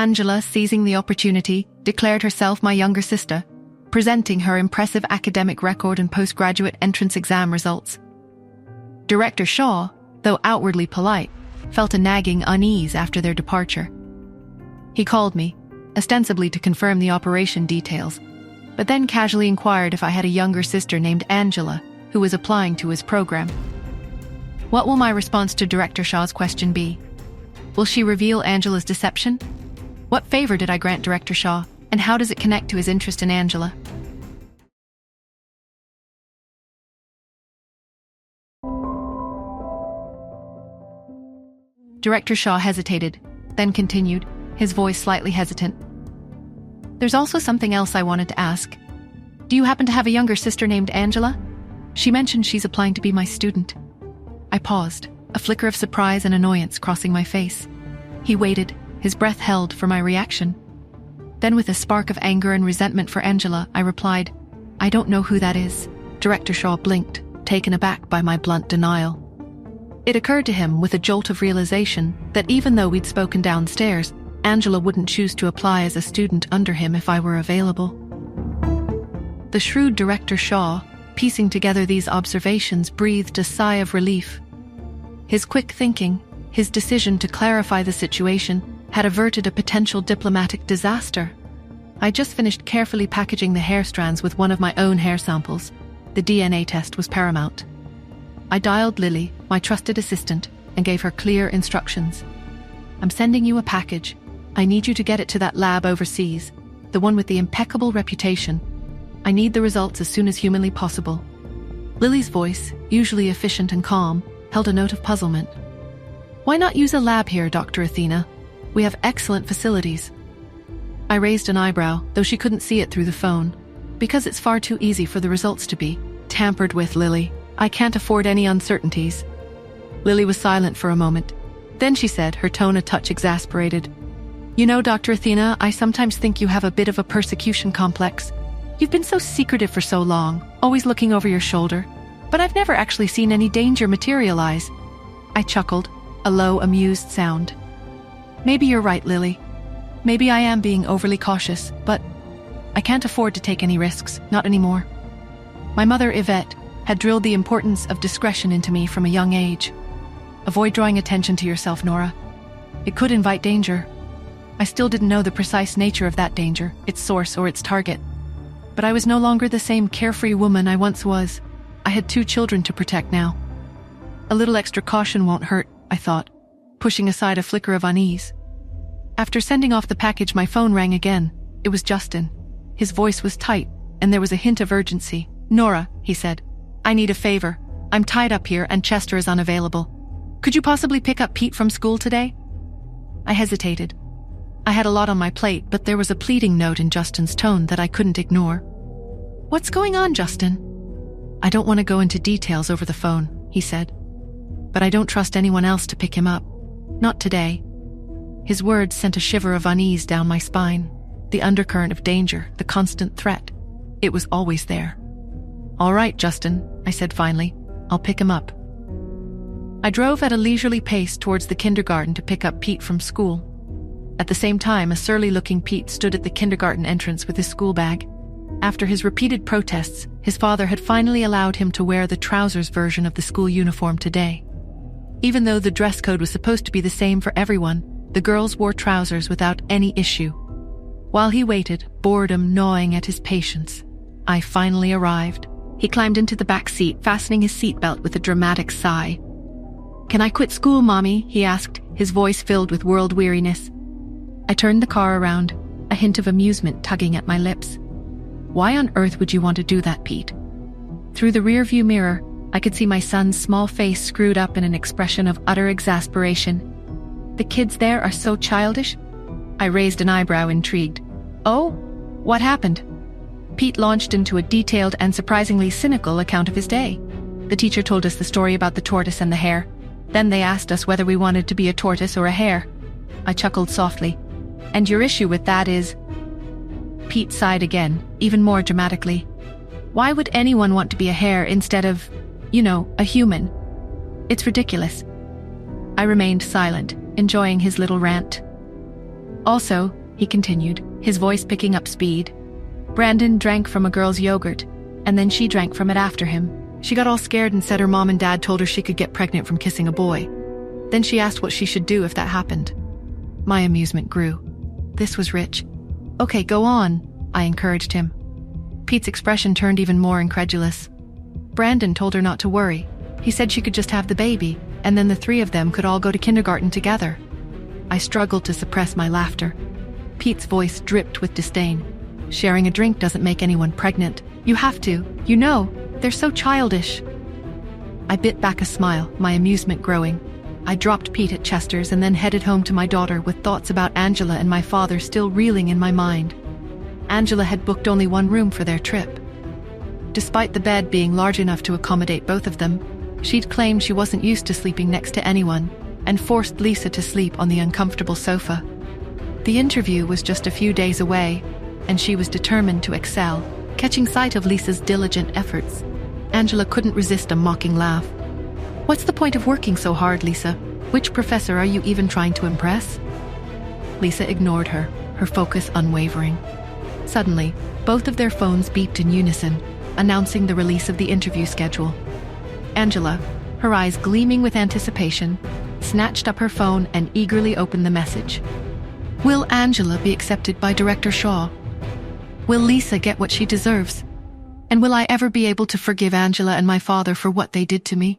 Angela, seizing the opportunity, declared herself my younger sister, presenting her impressive academic record and postgraduate entrance exam results. Director Shaw, though outwardly polite, felt a nagging unease after their departure. He called me, ostensibly to confirm the operation details, but then casually inquired if I had a younger sister named Angela who was applying to his program. What will my response to Director Shaw's question be? Will she reveal Angela's deception? What favor did I grant Director Shaw, and how does it connect to his interest in Angela? Director Shaw hesitated, then continued, his voice slightly hesitant. There's also something else I wanted to ask. Do you happen to have a younger sister named Angela? She mentioned she's applying to be my student. I paused, a flicker of surprise and annoyance crossing my face. He waited, his breath held for my reaction. Then with a spark of anger and resentment for Angela, I replied, I don't know who that is. Director Shaw blinked, taken aback by my blunt denial. It occurred to him with a jolt of realization that even though we'd spoken downstairs, Angela wouldn't choose to apply as a student under him if I were available. The shrewd Director Shaw, piecing together these observations, breathed a sigh of relief. His quick thinking, his decision to clarify the situation, had averted a potential diplomatic disaster. I just finished carefully packaging the hair strands with one of my own hair samples. The DNA test was paramount. I dialed Lily, my trusted assistant, and gave her clear instructions. I'm sending you a package. I need you to get it to that lab overseas, the one with the impeccable reputation. I need the results as soon as humanly possible. Lily's voice, usually efficient and calm, held a note of puzzlement. Why not use a lab here, Dr. Athena? We have excellent facilities. I raised an eyebrow, though she couldn't see it through the phone. Because it's far too easy for the results to be tampered with, Lily. I can't afford any uncertainties. Lily was silent for a moment. Then she said, her tone a touch exasperated. You know, Dr. Athena, I sometimes think you have a bit of a persecution complex. You've been so secretive for so long, always looking over your shoulder, but I've never actually seen any danger materialize. I chuckled, a low, amused sound. Maybe you're right, Lily. Maybe I am being overly cautious, but I can't afford to take any risks, not anymore. My mother, Yvette, had drilled the importance of discretion into me from a young age. Avoid drawing attention to yourself, Nora. It could invite danger. I still didn't know the precise nature of that danger, its source or its target. But I was no longer the same carefree woman I once was. I had 2 children to protect now. A little extra caution won't hurt, I thought, pushing aside a flicker of unease. After sending off the package, my phone rang again. It was Justin. His voice was tight, and there was a hint of urgency. Nora, he said, I need a favor. I'm tied up here and Chester is unavailable. Could you possibly pick up Pete from school today? I hesitated. I had a lot on my plate, but there was a pleading note in Justin's tone that I couldn't ignore. What's going on, Justin? I don't want to go into details over the phone, he said. But I don't trust anyone else to pick him up. Not today. His words sent a shiver of unease down my spine. The undercurrent of danger, the constant threat. It was always there. All right, Justin, I said finally. I'll pick him up. I drove at a leisurely pace towards the kindergarten to pick up Pete from school. At the same time, a surly-looking Pete stood at the kindergarten entrance with his school bag. After his repeated protests, his father had finally allowed him to wear the trousers version of the school uniform today. Even though the dress code was supposed to be the same for everyone, the girls wore trousers without any issue. While he waited, boredom gnawing at his patience, I finally arrived. He climbed into the back seat, fastening his seatbelt with a dramatic sigh. Can I quit school, Mommy? He asked, his voice filled with world weariness. I turned the car around, a hint of amusement tugging at my lips. Why on earth would you want to do that, Pete? Through the rearview mirror, I could see my son's small face screwed up in an expression of utter exasperation. The kids there are so childish. I raised an eyebrow, intrigued. Oh, what happened? Pete launched into a detailed and surprisingly cynical account of his day. The teacher told us the story about the tortoise and the hare. Then they asked us whether we wanted to be a tortoise or a hare. I chuckled softly. And your issue with that is... Pete sighed again, even more dramatically. Why would anyone want to be a hare instead of, a human? It's ridiculous. I remained silent, enjoying his little rant. Also, he continued, his voice picking up speed, Brandon drank from a girl's yogurt, and then she drank from it after him. She got all scared and said her mom and dad told her she could get pregnant from kissing a boy. Then she asked what she should do if that happened. My amusement grew. This was rich. Okay, go on, I encouraged him. Pete's expression turned even more incredulous. Brandon told her not to worry. He said she could just have the baby, and then the three of them could all go to kindergarten together. I struggled to suppress my laughter. Pete's voice dripped with disdain. Sharing a drink doesn't make anyone pregnant. You have to, you know, they're so childish. I bit back a smile, my amusement growing. I dropped Pete at Chester's and then headed home to my daughter with thoughts about Angela and my father still reeling in my mind. Angela had booked only one room for their trip. Despite the bed being large enough to accommodate both of them, she'd claimed she wasn't used to sleeping next to anyone and forced Lisa to sleep on the uncomfortable sofa. The interview was just a few days away, and she was determined to excel. Catching sight of Lisa's diligent efforts, Angela couldn't resist a mocking laugh. What's the point of working so hard, Lisa? Which professor are you even trying to impress? Lisa ignored her, her focus unwavering. Suddenly, both of their phones beeped in unison, announcing the release of the interview schedule. Angela, her eyes gleaming with anticipation, snatched up her phone and eagerly opened the message. Will Angela be accepted by Director Shaw? Will Lisa get what she deserves? And will I ever be able to forgive Angela and my father for what they did to me?